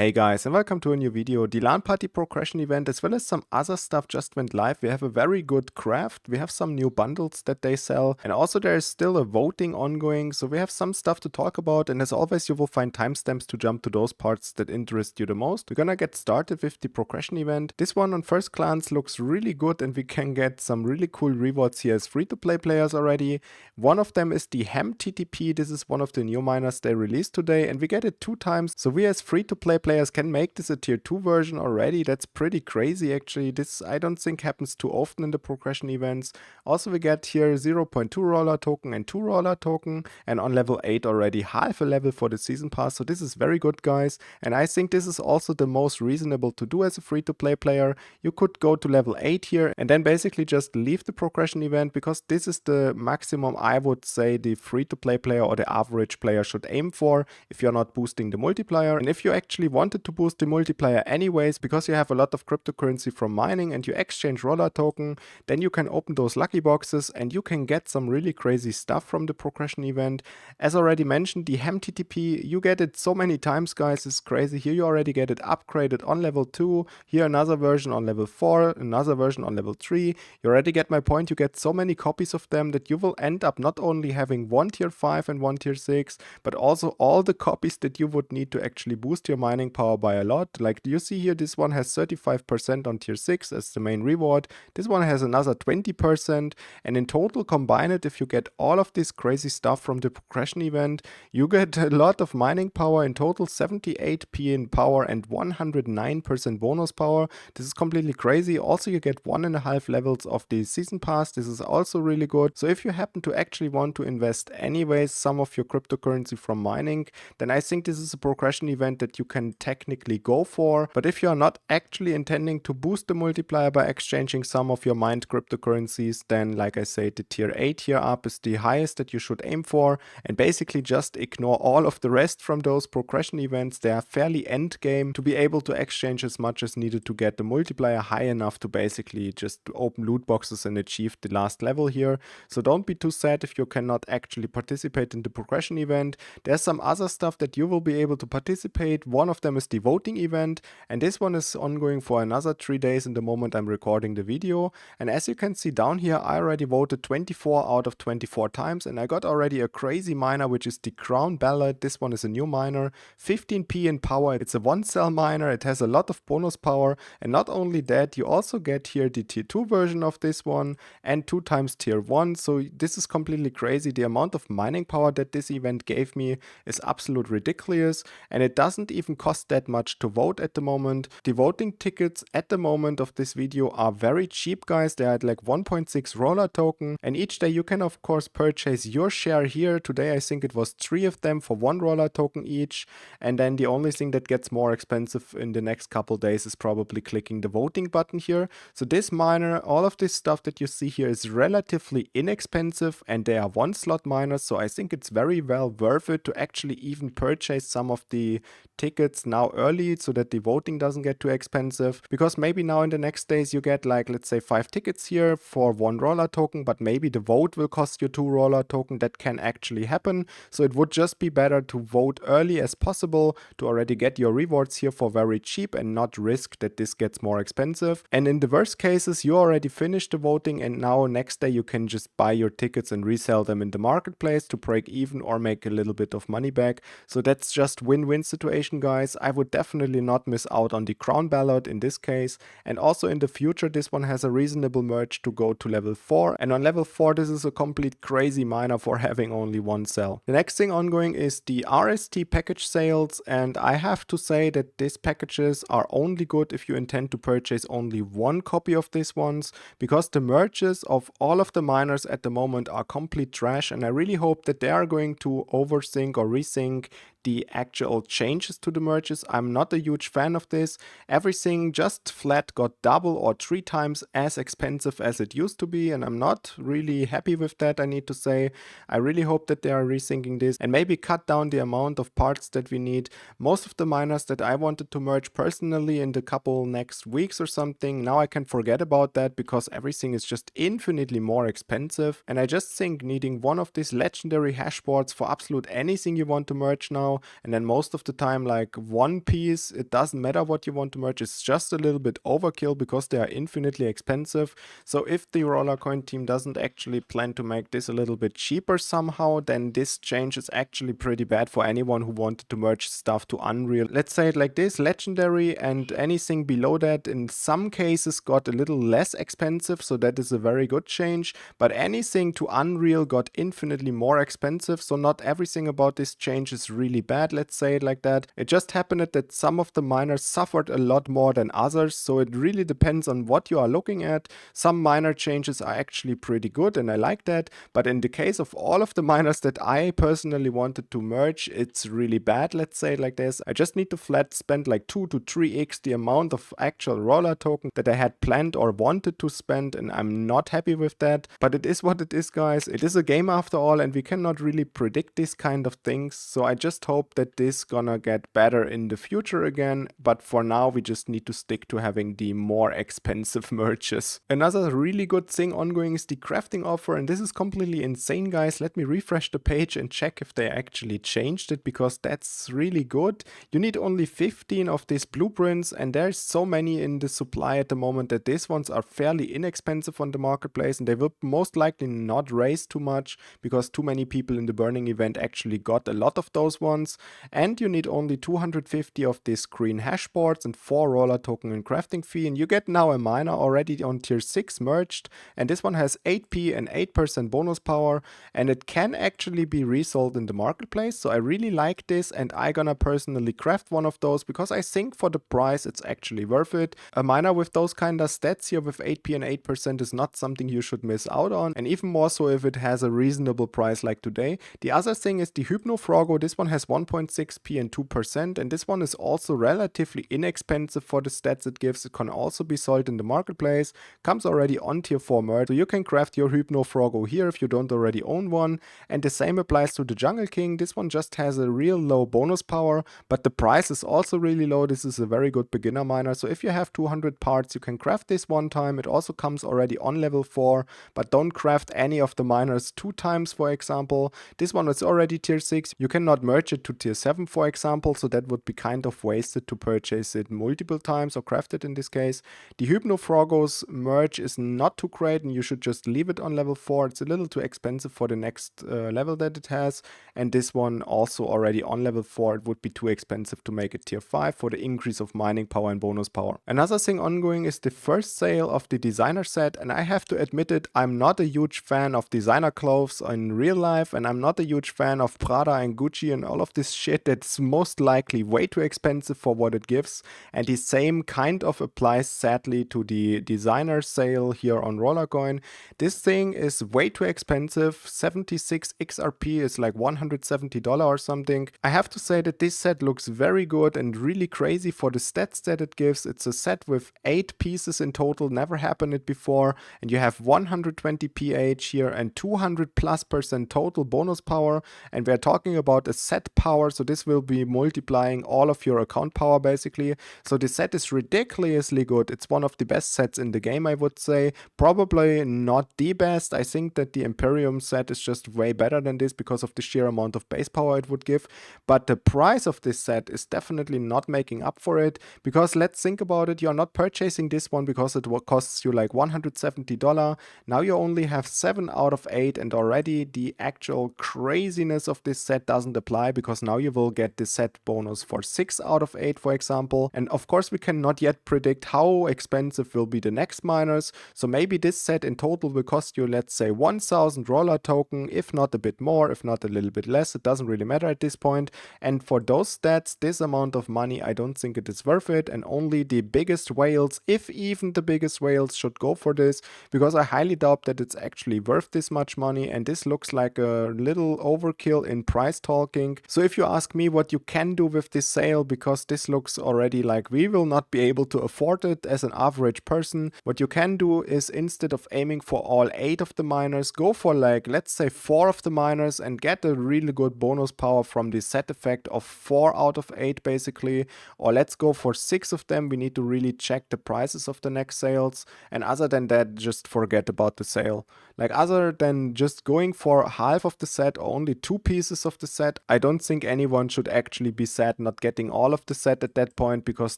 Hey guys, and welcome to a new video. The LAN party progression event as well as some other stuff just went live. We have a very good craft, we have some new bundles that they sell, and also there is still a voting ongoing, so we have some stuff to talk about, and as always you will find timestamps to jump to those parts that interest you the most. We're gonna get started with the progression event. This one on first glance looks really good and we can get some really cool rewards here as free-to-play players already. One of them is the HAMTTP. This is one of the new miners they released today and we get it 2 times, so we as free-to-play players can make this a tier 2 version already. That's pretty crazy actually. This I don't think happens too often in the progression events. Also we get here 0.2 Rollertoken and 2 Rollertoken, and on level 8 already half a level for the season pass, so this is very good guys, and I think this is also the most reasonable to do as a free-to-play player. You could go to level 8 here and then basically just leave the progression event, because this is the maximum I would say the free-to-play player or the average player should aim for if you're not boosting the multiplier. And if you actually wanted to boost the multiplier anyways, because you have a lot of cryptocurrency from mining and you exchange Rollertoken, then you can open those lucky boxes and you can get some really crazy stuff from the progression event. As already mentioned, the HAMTTP, you get it so many times guys, it's crazy. Here you already get it upgraded on level 2, here another version on level 4, another version on level 3. You already get my point, you get so many copies of them that you will end up not only having one tier 5 and one tier 6, but also all the copies that you would need to actually boost your mining power by a lot. Like you see here, this one has 35% on tier 6 as the main reward, this one has another 20%, and in total combine it, if you get all of this crazy stuff from the progression event, you get a lot of mining power, in total 78p in power and 109% bonus power. This is completely crazy. Also you get 1.5 levels of the season pass, this is also really good. So if you happen to actually want to invest anyways some of your cryptocurrency from mining, then I think this is a progression event that you can technically go for. But if you are not actually intending to boost the multiplier by exchanging some of your mined cryptocurrencies, then like I said, the tier 8 here up is the highest that you should aim for, and basically just ignore all of the rest from those progression events. They are fairly end game to be able to exchange as much as needed to get the multiplier high enough to basically just open loot boxes and achieve the last level here. So don't be too sad if you cannot actually participate in the progression event. There's some other stuff that you will be able to participate. One of them is the voting event, and this one is ongoing for another 3 days in the moment I'm recording the video. And as you can see down here, I already voted 24 out of 24 times, and I got already a crazy miner, which is the Crown Ballot. This one is a new miner, 15p in power. It's a 1-cell miner, it has a lot of bonus power, and not only that, you also get here the tier 2 version of this one and 2 times tier 1. So this is completely crazy. The amount of mining power that this event gave me is absolutely ridiculous, and it doesn't even cost that much to vote at the moment. The voting tickets at the moment of this video are very cheap guys. They are at like 1.6 Rollertoken, and each day you can of course purchase your share here. Today I think it was 3 of them for 1 Rollertoken each, and then the only thing that gets more expensive in the next couple days is probably clicking the voting button here. So this miner, all of this stuff that you see here is relatively inexpensive, and they are 1 slot miners, so I think it's very well worth it to actually even purchase some of the tickets now early so that the voting doesn't get too expensive, because maybe now in the next days you get like, let's say 5 tickets here for 1 Rollertoken, but maybe the vote will cost you 2 Rollertoken. That can actually happen, so it would just be better to vote early as possible to already get your rewards here for very cheap and not risk that this gets more expensive. And in the worst cases, you already finished the voting and now next day you can just buy your tickets and resell them in the marketplace to break even or make a little bit of money back. So that's just win-win situation guys. I would definitely not miss out on the Crown Ballot in this case, and also in the future this one has a reasonable merge to go to level 4, and on level 4 this is a complete crazy miner for having only 1 cell. The next thing ongoing is the RST package sales, and I have to say that these packages are only good if you intend to purchase only 1 copy of these ones, because the merges of all of the miners at the moment are complete trash, and I really hope that they are going to overthink or rethink the actual changes to the merges. I'm not a huge fan of this. Everything just flat got double or 3 times as expensive as it used to be, and I'm not really happy with that, I need to say. I really hope that they are rethinking this and maybe cut down the amount of parts that we need. Most of the miners that I wanted to merge personally in the couple next weeks or something, now I can forget about that because everything is just infinitely more expensive, and I just think needing one of these legendary hashboards for absolute anything you want to merge now know, and then most of the time like one piece, it doesn't matter what you want to merge, it's just a little bit overkill because they are infinitely expensive. So if the Rollercoin team doesn't actually plan to make this a little bit cheaper somehow, then this change is actually pretty bad for anyone who wanted to merge stuff to Unreal. Let's say it like this, Legendary and anything below that in some cases got a little less expensive, so that is a very good change, but anything to Unreal got infinitely more expensive, so not everything about this change is really bad, let's say it like that. It just happened that some of the miners suffered a lot more than others, so it really depends on what you are looking at. Some miner changes are actually pretty good and I like that, but in the case of all of the miners that I personally wanted to merge, it's really bad, let's say it like this. I just need to flat spend like 2 to 3x the amount of actual Rollertoken that I had planned or wanted to spend, and I'm not happy with that, but it is what it is, guys. It is a game after all, and we cannot really predict these kind of things, so I just hope that this gonna get better in the future again, but for now we just need to stick to having the more expensive merges. Another really good thing ongoing is the crafting offer, and this is completely insane, guys. Let me refresh the page and check if they actually changed it, because that's really good. You need only 15 of these blueprints, and there's so many in the supply at the moment that these ones are fairly inexpensive on the marketplace, and they will most likely not raise too much because too many people in the burning event actually got a lot of those ones. And you need only 250 of these green hash boards and 4 Rollertoken and crafting fee, and you get now a miner already on tier 6 merged, and this one has 8p and 8% bonus power, and it can actually be resold in the marketplace, so I really like this, and I gonna personally craft one of those because I think for the price it's actually worth it. A miner with those kind of stats here with 8p and 8% is not something you should miss out on, and even more so if it has a reasonable price like today. The other thing is the Hypnofrogo. This one has 1.6p and 2%, and this one is also relatively inexpensive for the stats it gives. It can also be sold in the marketplace, comes already on tier 4 merge, so you can craft your Hypnofrogo here if you don't already own one, and the same applies to the Jungle King. This one just has a real low bonus power, but the price is also really low. This is a very good beginner miner, so if you have 200 parts you can craft this one time. It also comes already on level 4, but don't craft any of the miners 2 times, for example. This one is already tier 6, you cannot merge it to tier 7, for example, so that would be kind of wasted to purchase it multiple times or craft it in this case. The Hypnofrogo's merge is not too great, and you should just leave it on level 4. It's a little too expensive for the next level that it has, and this one also already on level 4, it would be too expensive to make it tier 5 for the increase of mining power and bonus power. Another thing ongoing is the first sale of the designer set, and I have to admit it, I'm not a huge fan of designer clothes in real life, and I'm not a huge fan of Prada and Gucci and all of this shit. That's most likely way too expensive for what it gives, and the same kind of applies sadly to the designer sale here on Rollercoin. This thing is way too expensive. 76 XRP is like $170 or something. I have to say that this set looks very good and really crazy for the stats that it gives. It's a set with 8 pieces in total, never happened it before, and you have 120 pH here and 200+% total bonus power, and we're talking about a set power, so this will be multiplying all of your account power basically. So the set is ridiculously good. It's one of the best sets in the game, I would say. Probably not the best. I think that the Imperium set is just way better than this because of the sheer amount of base power it would give, but the price of this set is definitely not making up for it, because let's think about it, you're not purchasing this one because it costs you like $170. Now you only have 7 out of 8, and already the actual craziness of this set doesn't apply, because now you will get the set bonus for 6 out of 8, for example, and of course we cannot yet predict how expensive will be the next miners, so maybe this set in total will cost you, let's say, 1000 Rollertoken, if not a bit more, if not a little bit less, it doesn't really matter at this point, and for those stats, this amount of money, I don't think it is worth it, and only the biggest whales, if even the biggest whales, should go for this, because I highly doubt that it's actually worth this much money, and this looks like a little overkill in price talking. So if you ask me what you can do with this sale, because this looks already like we will not be able to afford it as an average person, what you can do is, instead of aiming for all 8 of the miners, go for like, let's say 4 of the miners and get a really good bonus power from the set effect of 4 out of 8 basically, or let's go for 6 of them. We need to really check the prices of the next sales, and other than that, just forget about the sale. Like, other than just going for half of the set or only 2 pieces of the set, I don't don't think anyone should actually be sad not getting all of the set at that point, because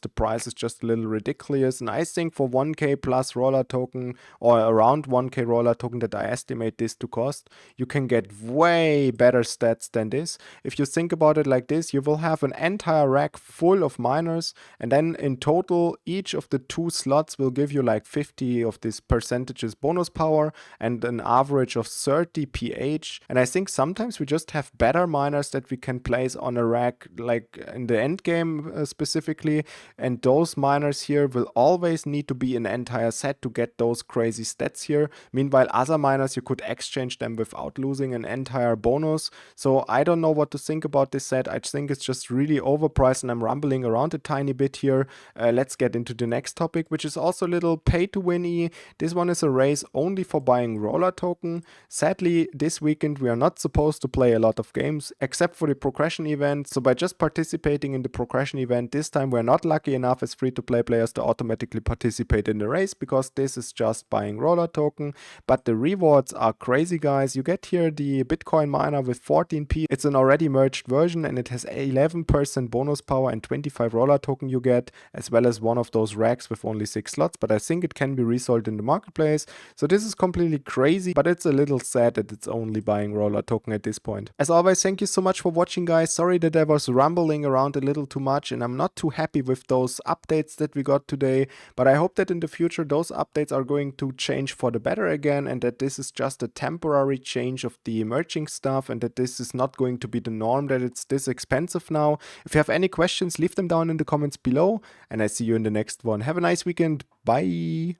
the price is just a little ridiculous. And I think for 1k plus Rollertoken, or around 1k Rollertoken that I estimate this to cost, you can get way better stats than this. If you think about it like this, you will have an entire rack full of miners, and then in total each of the 2 slots will give you like 50 of this percentages bonus power and an average of 30 pH. And I think sometimes we just have better miners that we can place on a rack, like in the end game specifically, and those miners here will always need to be an entire set to get those crazy stats here. Meanwhile, other miners, you could exchange them without losing an entire bonus. So I don't know what to think about this set. I think it's just really overpriced, and I'm rumbling around a tiny bit here. Let's get into the next topic, which is also a little pay to win-y. This one is a race only for buying Rollertoken. Sadly, this weekend we are not supposed to play a lot of games except for the progression event. So by just participating in the progression event this time, we're not lucky enough as free-to-play players to automatically participate in the race, because this is just buying Rollertoken. But the rewards are crazy, guys. You get here the Bitcoin miner with 14p. It's an already merged version, and it has 11% bonus power and 25 Rollertoken you get, as well as one of those racks with only 6 slots. But I think it can be resold in the marketplace. So this is completely crazy, but it's a little sad that it's only buying Rollertoken at this point. As always, thank you so much for watching, guys. Sorry that I was rumbling around a little too much, and I'm not too happy with those updates that we got today, but I hope that in the future those updates are going to change for the better again, and that this is just a temporary change of the merging stuff, and that this is not going to be the norm, that it's this expensive now. If you have any questions, leave them down in the comments below, and I see you in the next one. Have a nice weekend. Bye.